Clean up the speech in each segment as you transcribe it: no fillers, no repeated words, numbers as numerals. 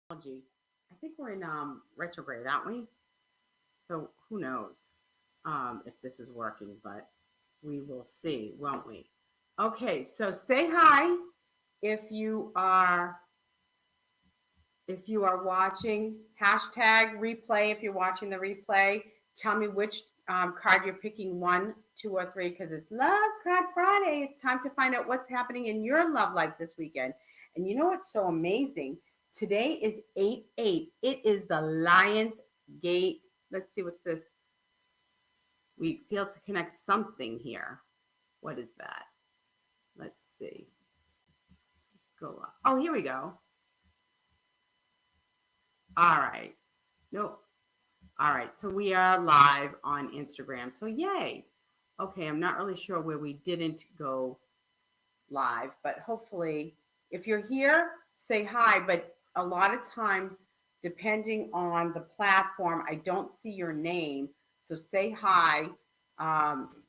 Technology. I think we're in retrograde, aren't we? So who knows if this is working, but we will see, won't we? Okay, so say hi if you are watching. Hashtag replay if you're watching the replay. Tell me which card you're picking, one, two, or three, because it's Love Card Friday. It's time to find out what's happening in your love life this weekend. And you know what's so amazing? Today is 8/8. It is the Lions Gate. Let's see what's this. We failed to connect something here. What is that? Let's see. Go up. Oh, here we go. All right. Nope. All right, so we are live on Instagram. So yay. Okay, I'm not really sure where we didn't go live, but hopefully if you're here, say hi. But a lot of times, depending on the platform, I don't see your name. So say hi,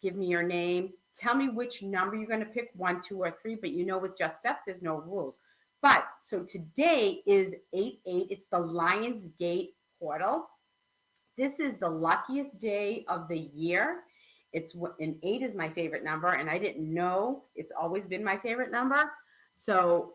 give me your name. Tell me which number you're going to pick, one, two, or three. But you know, with Just Steph, there's no rules. But so today is 8/8. It's the Lionsgate portal. This is the luckiest day of the year. It's an 8 is my favorite number, and I didn't know it's always been my favorite number. So,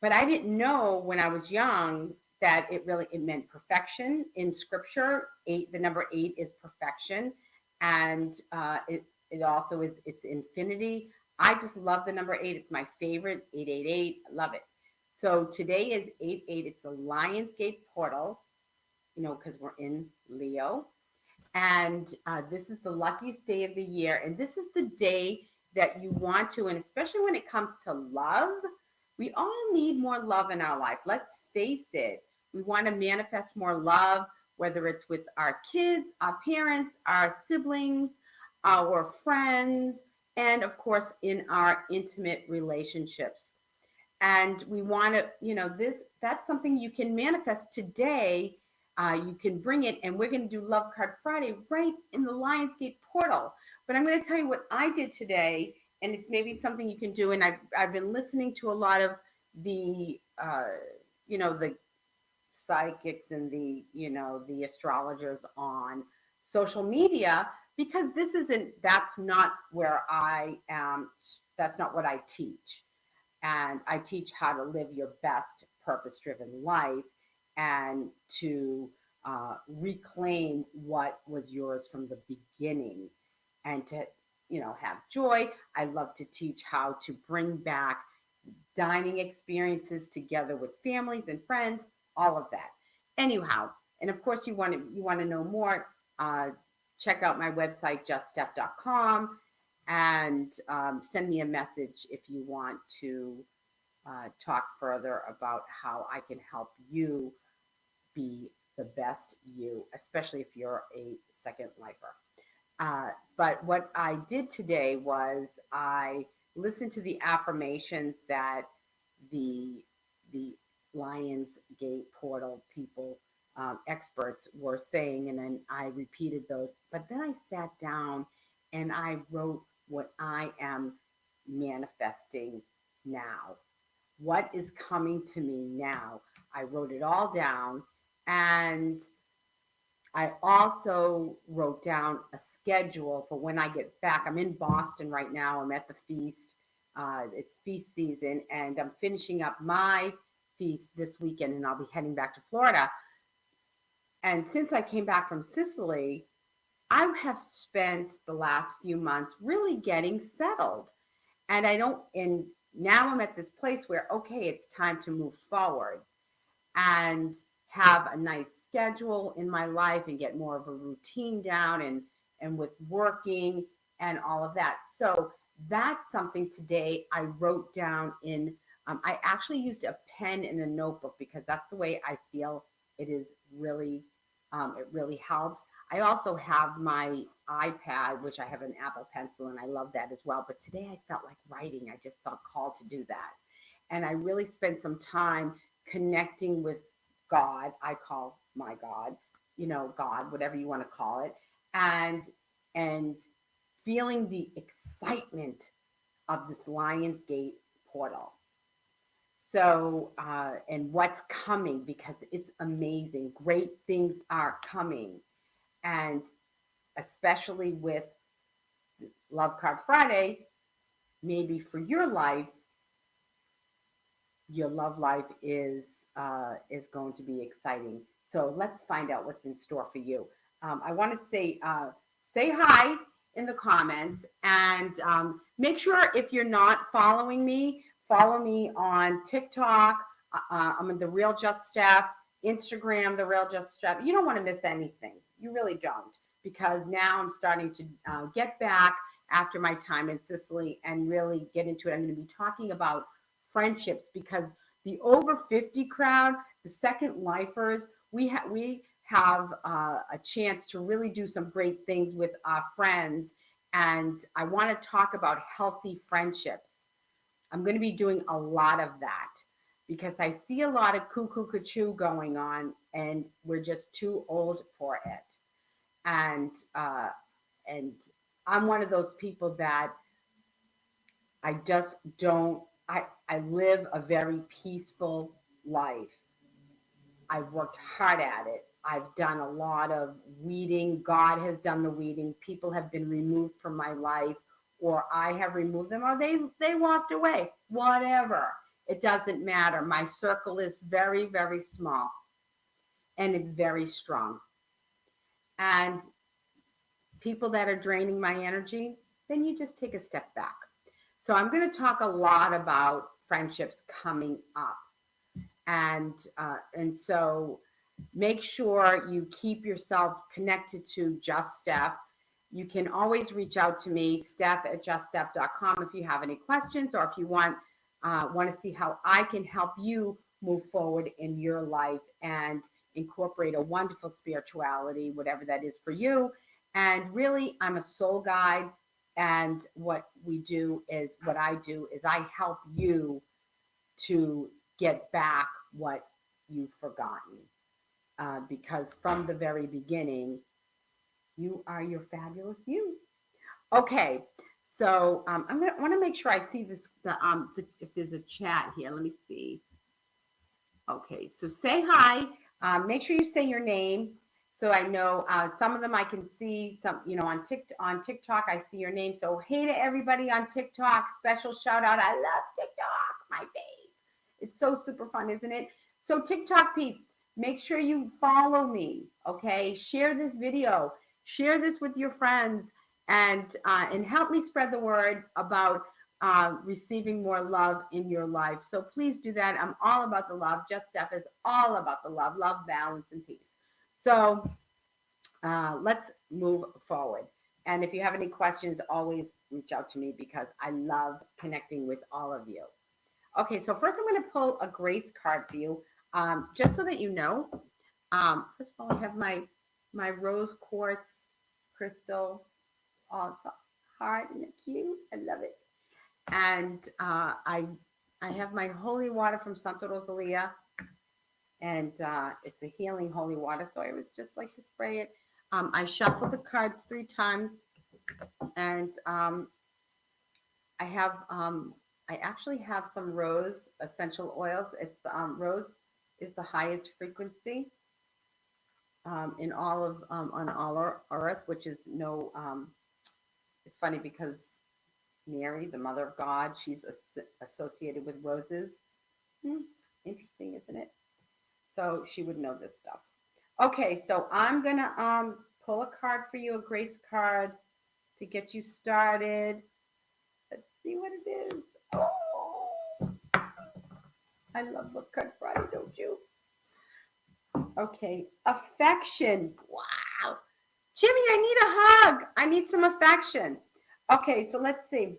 but I didn't know when I was young that it meant perfection in scripture. Eight, the number 8 is perfection, and it also is it's infinity. I just love the number 8. It's my favorite. 888. I love it. So today is 8/8. It's the Lionsgate portal, because we're in Leo. And this is the luckiest day of the year. And this is the day that you want to, and especially when it comes to love, we all need more love in our life. Let's face it. We want to manifest more love, whether it's with our kids, our parents, our siblings, our friends, and of course, in our intimate relationships. And we want to, that's something you can manifest today. You can bring it, and we're going to do Love Card Friday right in the Lionsgate portal. But I'm going to tell you what I did today, and it's maybe something you can do. And I've been listening to a lot of the, the psychics and the astrologers on social media, because that's not where I am. That's not what I teach. And I teach how to live your best purpose driven life and to reclaim what was yours from the beginning and to, have joy. I love to teach how to bring back dining experiences together with families and friends, all of that. Anyhow, and of course, you want to know more. Check out my website, juststeph.com, and send me a message if you want to talk further about how I can help you be the best you, especially if you're a second lifer. But what I did today was I listened to the affirmations that the Lions Gate portal people, experts, were saying, and then I repeated those. But then I sat down and I wrote what I am manifesting now. What is coming to me now? I wrote it all down, and I also wrote down a schedule for when I get back. I'm in Boston right now. I'm at the feast. It's feast season, and I'm finishing up my feast this weekend, and I'll be heading back to Florida. And since I came back from Sicily, I have spent the last few months really getting settled. And now I'm at this place where, okay, it's time to move forward and have a nice schedule in my life and get more of a routine down and with working and all of that. So that's something today I wrote down in, I actually used a pen and a notebook because that's the way I feel it is really, it really helps. I also have my iPad, which I have an Apple Pencil, and I love that as well. But today I felt like writing. I just felt called to do that. And I really spent some time connecting with God. I call my God, God, whatever you want to call it, and feeling the excitement of this Lionsgate portal. So, and what's coming, because it's amazing. Great things are coming. And especially with Love Card Friday, maybe for your life, your love life is going to be exciting. So let's find out what's in store for you. I want to say hi in the comments, and make sure if you're not following me, follow me on TikTok. I'm in the Real Just Steph, Instagram, the Real Just Steph. You don't want to miss anything. You really don't, because now I'm starting to get back after my time in Sicily and really get into it. I'm going to be talking about friendships, because the over 50 crowd, the second lifers, we have a chance to really do some great things with our friends. And I want to talk about healthy friendships. I'm going to be doing a lot of that, because I see a lot of cuckoo cuckoo going on, and we're just too old for it. And I'm one of those people that I just don't, I live a very peaceful life. I've worked hard at it. I've done a lot of weeding. God has done the weeding. People have been removed from my life, or I have removed them, or they walked away. Whatever. It doesn't matter. My circle is very, very small, and it's very strong. And people that are draining my energy, then you just take a step back. So I'm going to talk a lot about friendships coming up. And so make sure you keep yourself connected to Just Steph. You can always reach out to me, steph@juststeph.com, if you have any questions, or if you want to see how I can help you move forward in your life and incorporate a wonderful spirituality, whatever that is for you. And really, I'm a soul guide. And what I do is I help you to get back what you've forgotten. Because from the very beginning, you are your fabulous you. Okay, so I'm gonna want to make sure I see this. If there's a chat here, let me see. Okay, so say hi. Make sure you say your name, so I know. Some of them I can see. Some, on TikTok, I see your name. So hey to everybody on TikTok. Special shout out. I love TikTok, my babe. It's so super fun, isn't it? So TikTok peeps, make sure you follow me. Okay, share this video. Share this with your friends, and help me spread the word about receiving more love in your life. So please do that. I'm all about the love. Just Steph is all about the love, balance, and peace. So let's move forward. And if you have any questions, always reach out to me, because I love connecting with all of you. Okay, so first I'm going to pull a grace card for you, just so that you know. First of all, I have my rose quartz crystal, all hard and cute. I love it. And I have my holy water from Santa Rosalia, and it's a healing holy water. So I always just like to spray it. I shuffle the cards 3 times, and I actually have some rose essential oils. It's rose is the highest frequency in all of on all earth, which is no. It's funny because Mary, the Mother of God, she's associated with roses. Interesting, isn't it? So she would know this stuff. Okay, so I'm gonna pull a card for you, a grace card, to get you started. Let's see what it is. Oh, I love Love Card Friday, don't you? Okay, affection. Wow. Jimmy, I need a hug. I need some affection. Okay, so let's see.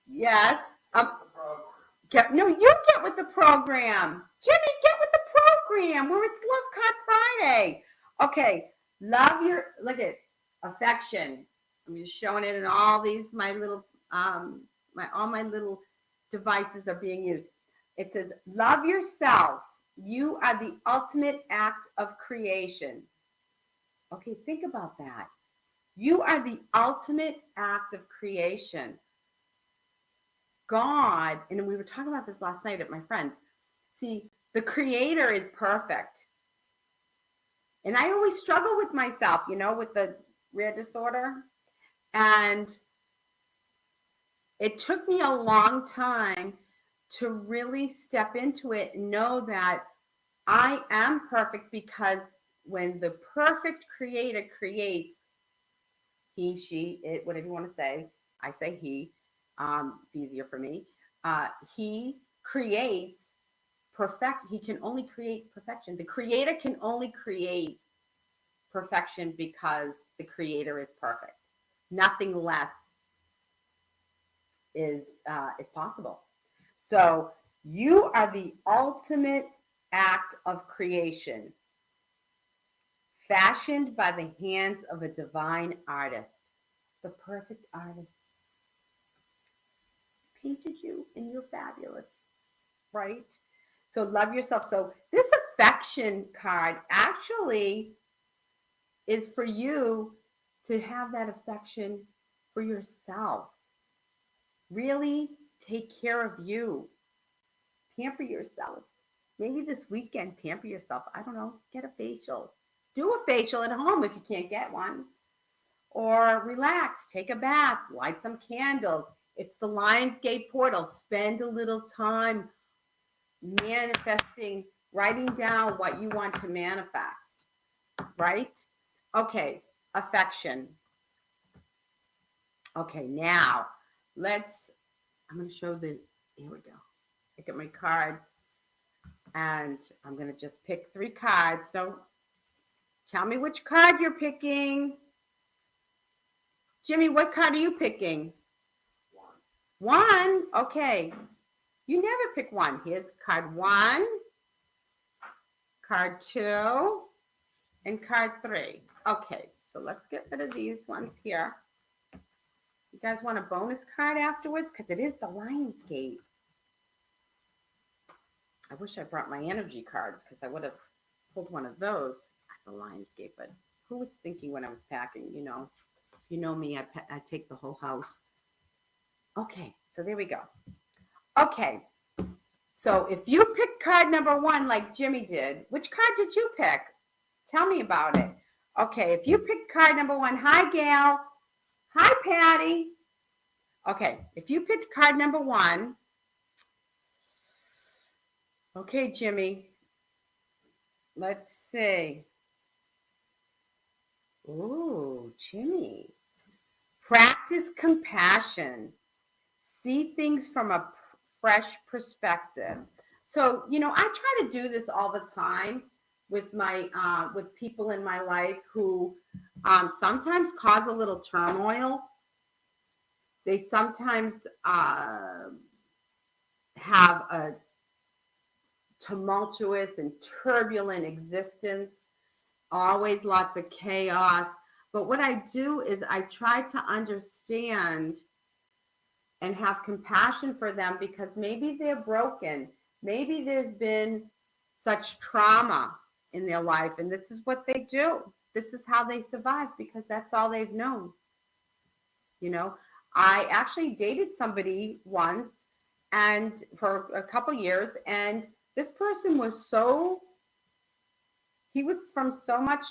Yes. You get with the program. Jimmy, get with the program where it's Love Card Friday. Okay, look at affection. I'm just showing it in all these, my little, all my little devices are being used. It says, love yourself. You are the ultimate act of creation. Okay, think about that. You are the ultimate act of creation. God, and we were talking about this last night at my friend's. See, the creator is perfect. And I always struggle with myself, with the rare disorder. And it took me a long time to really step into it and know that I am perfect, because when the perfect creator creates, he, she, it, whatever you want to say, I say he, it's easier for me. He creates he can only create perfection. The creator can only create perfection because the creator is perfect. Nothing less is possible. So you are the ultimate act of creation, fashioned by the hands of a divine artist, the perfect artist. Painted you, and you're fabulous, right? So love yourself. So this affection card actually is for you to have that affection for yourself. Really take care of you. Pamper yourself. Maybe this weekend, pamper yourself. I don't know, get a facial. Do a facial at home if you can't get one. Or relax, take a bath, light some candles. It's the Lionsgate portal. Spend a little time manifesting, writing down what you want to manifest, right? Okay, affection. Okay, now I'm going to show here we go. Look at my cards, and I'm going to just pick 3 cards. So tell me which card you're picking. Jimmy, what card are you picking? 1. Okay. You never pick 1. Here's card 1, card 2, and card 3. Okay, so let's get rid of these ones here. You guys want a bonus card afterwards? Because it is the Lionsgate. I wish I brought my energy cards, because I would have pulled one of those at the Lionsgate. But who was thinking when I was packing? You know me, I take the whole house. Okay, so there we go. Okay, so if you pick card number 1 like Jimmy did, which card did you pick? Tell me about it. Okay, if you pick card number 1, hi, Gail. Hi, Patty. Okay, if you picked card number 1, okay, Jimmy, let's see. Ooh, Jimmy. Practice compassion. See things from a fresh perspective. So, I try to do this all the time with with people in my life who sometimes cause a little turmoil. They sometimes have a tumultuous and turbulent existence, always lots of chaos. But what I do is I try to understand and have compassion for them, because maybe they're broken. Maybe there's been such trauma in their life, and this is what they do. This is how they survive, because that's all they've known. I actually dated somebody once, and for a couple years, and this person was he was from so much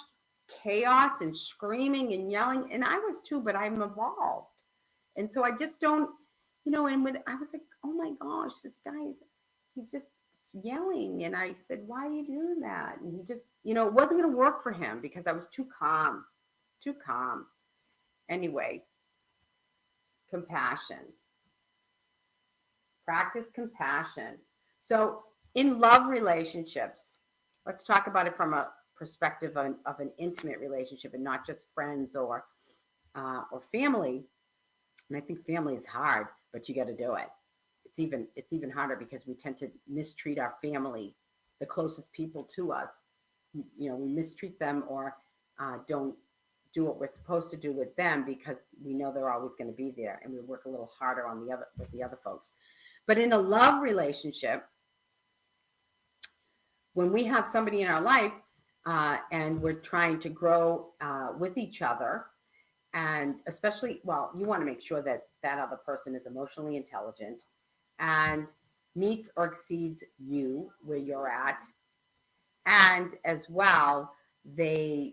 chaos and screaming and yelling, and I was too, but I'm evolved. And so I just don't, and I was like, oh my gosh, this guy, he's just yelling. And I said, why are you doing that? And he just, it wasn't going to work for him, because I was too calm. Anyway, compassion. Practice compassion. So in love relationships, let's talk about it from a perspective of an intimate relationship, and not just friends or family. And I think family is hard, but you got to do it. It's even harder because we tend to mistreat our family, the closest people to us. We mistreat them, or don't do what we're supposed to do with them, because we know they're always going to be there, and we work a little harder with the other folks. But in a love relationship, when we have somebody in our life and we're trying to grow with each other, and especially, you want to make sure that that other person is emotionally intelligent, and meets or exceeds you where you're at. And as well, they're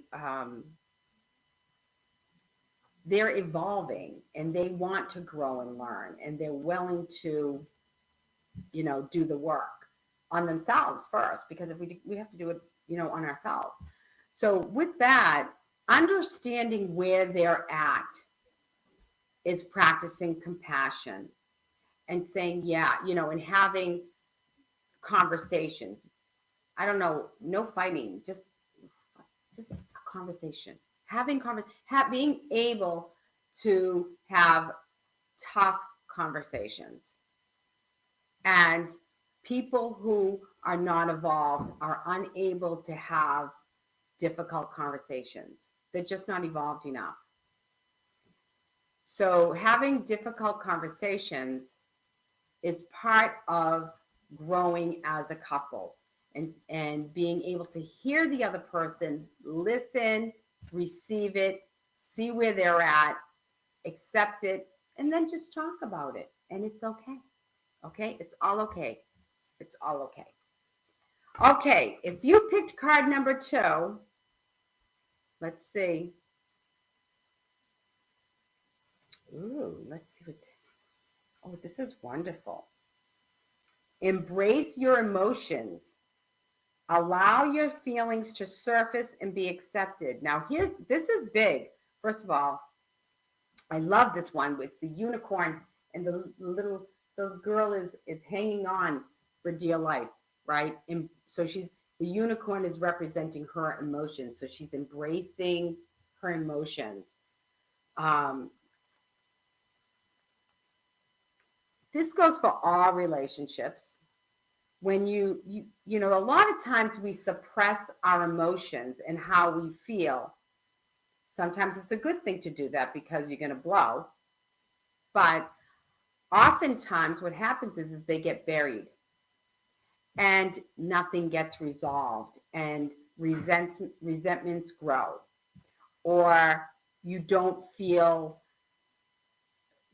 evolving and they want to grow and learn, and they're willing to, do the work on themselves first, because if we have to do it, on ourselves. So with that, understanding where they're at is practicing compassion and saying, yeah, and having conversations. I don't know, no fighting, just a conversation. Being able to have tough conversations. And people who are not evolved are unable to have difficult conversations. They're just not evolved enough. So having difficult conversations is part of growing as a couple, and being able to hear the other person, listen, receive it, see where they're at, accept it, and then just talk about it. And it's okay. Okay? It's all okay. It's all okay. Okay, if you picked card number 2, let's see. Ooh, let's see what this. Oh, this is wonderful. Embrace your emotions. Allow your feelings to surface and be accepted. Now, this is big. First of all, I love this one. It's the unicorn, and the girl is hanging on for dear life, right? And so the unicorn is representing her emotions. So she's embracing her emotions. This goes for all relationships. When a lot of times we suppress our emotions and how we feel. Sometimes it's a good thing to do that because you're going to blow. But oftentimes what happens is they get buried and nothing gets resolved, and resentments grow, or you don't feel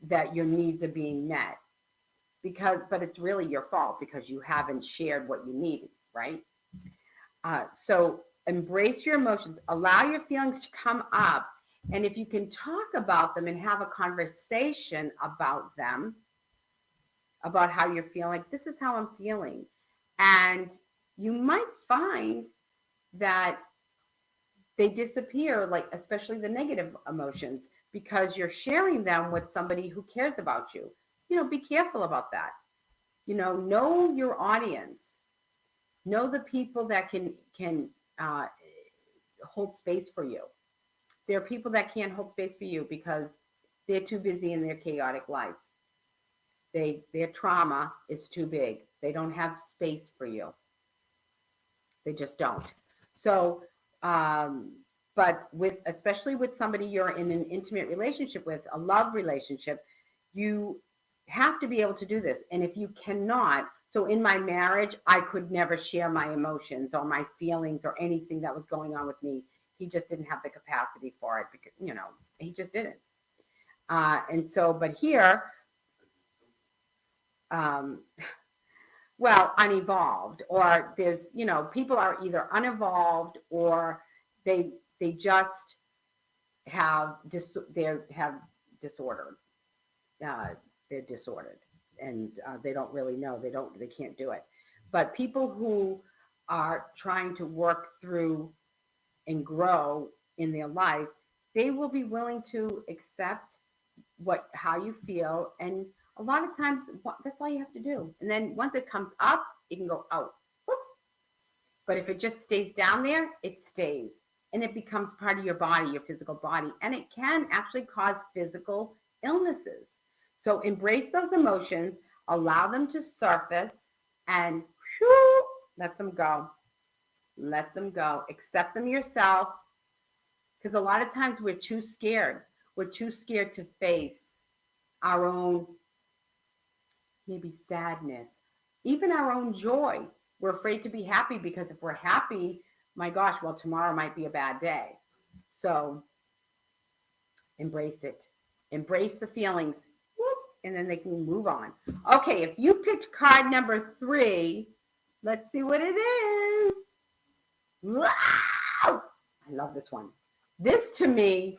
that your needs are being met, but it's really your fault because you haven't shared what you needed, right? So embrace your emotions, allow your feelings to come up. And if you can talk about them and have a conversation about them, about how you're feeling, this is how I'm feeling. And you might find that they disappear, like especially the negative emotions, because you're sharing them with somebody who cares about you. Be careful about that. Know your audience. Know the people that can hold space for you. There are people that can't hold space for you because they're too busy in their chaotic lives. Their trauma is too big. They don't have space for you. They just don't. So, but especially with somebody you're in an intimate relationship with, a love relationship, you have to be able to do this. And if you cannot, so in my marriage, I could never share my emotions or my feelings or anything that was going on with me. He just didn't have the capacity for it because, he just didn't. And so, but here, unevolved, or there's, people are either unevolved or they just have disorder. They're disordered, and they don't really know. They can't do it. But people who are trying to work through and grow in their life, they will be willing to accept how you feel. And a lot of times that's all you have to do. And then once it comes up, it can go out. Whoop. But if it just stays down there, it stays. And it becomes part of your body, your physical body. And it can actually cause physical illnesses. So embrace those emotions, allow them to surface, and let them go. Let them go. Accept them yourself. Because a lot of times we're too scared. We're too scared to face our own maybe sadness, even our own joy. We're afraid to be happy because if we're happy, my gosh, well, tomorrow might be a bad day. So embrace it. Embrace the feelings. Whoop, and then they can move on. Okay, if you picked card number 3, let's see what it is. Wow! I love this one. This to me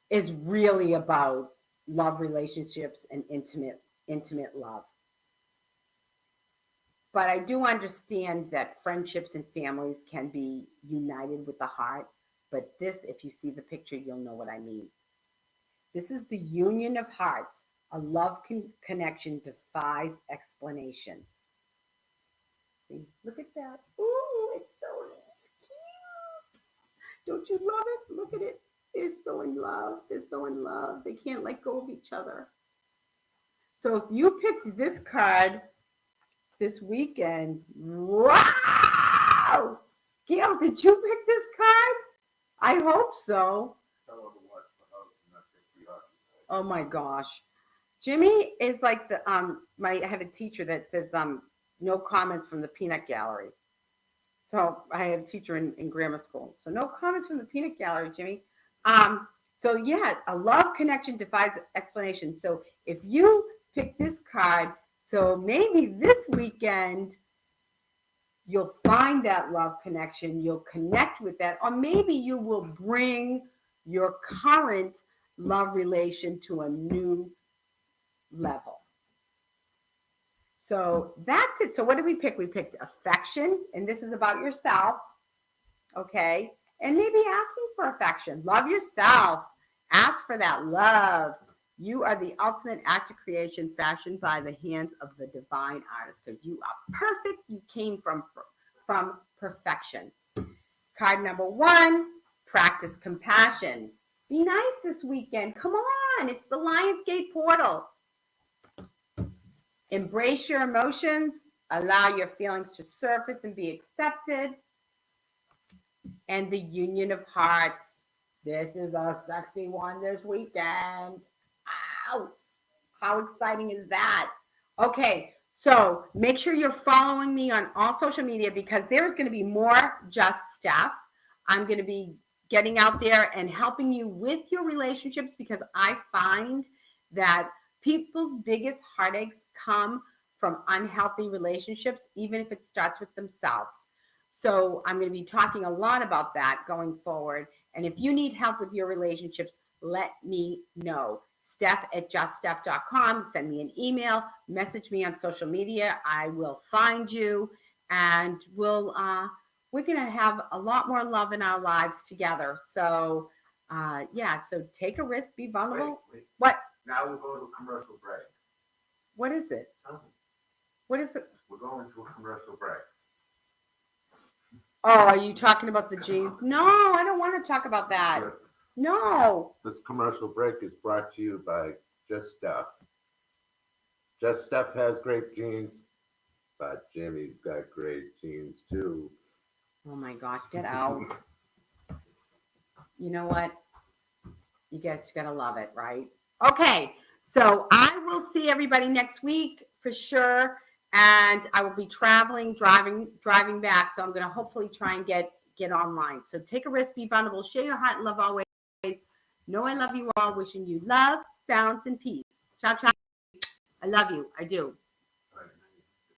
is really about love relationships and intimate love. But I do understand that friendships and families can be united with the heart. But this, if you see the picture, you'll know what I mean. This is the union of hearts. A love connection defies explanation. See, look at that. Ooh, it's so cute. Don't you love it? Look at it. They're so in love. They're so in love. They can't let go of each other. So if you picked this card this weekend, wow! Gail, did you pick this card? I hope so. Oh my gosh. Jimmy is like the I have a teacher that says no comments from the peanut gallery. So I had a teacher in grammar school. So no comments from the peanut gallery, Jimmy. So yeah, a love connection defies explanation. So if you pick this card, so maybe this weekend you'll find that love connection, you'll connect with that, or maybe you will bring your current love relation to a new level. So that's it. So what did we pick? We picked affection, and this is about yourself, okay? And maybe asking for affection. Love yourself. Ask for that love. You are the ultimate act of creation fashioned by the hands of the divine artist, because you are perfect. You came from perfection. Card number 1, practice compassion. Be nice this weekend. Come on. It's the Lionsgate portal. Embrace your emotions. Allow your feelings to surface and be accepted. And the union of hearts. This is a sexy one this weekend. Ow! How exciting is that? Okay, so make sure you're following me on all social media, because there's going to be more Just Steph. I'm going to be getting out there and helping you with your relationships, because I find that people's biggest heartaches come from unhealthy relationships, even if it starts with themselves. So I'm going to be talking a lot about that going forward. And if you need help with your relationships, let me know. Steph@juststeph.com. Send me an email, message me on social media. I will find you, and we're going to have a lot more love in our lives together. So so take a risk, be vulnerable. Wait. What? Now we'll go to a commercial break. What is it? What is it? We're going to a commercial break. Oh, are you talking about the jeans? No, I don't want to talk about that. Sure. No. This commercial break is brought to you by Just Steph. Just Steph has great jeans, but Jimmy's got great jeans too. Oh my gosh, get out. You know what? You guys gotta love it, right? Okay, so I will see everybody next week for sure. And I will be driving back. So I'm going to hopefully try and get online. So take a risk, be vulnerable, share your heart and love always. Know I love you all. Wishing you love, balance, and peace. Ciao, ciao. I love you. I do.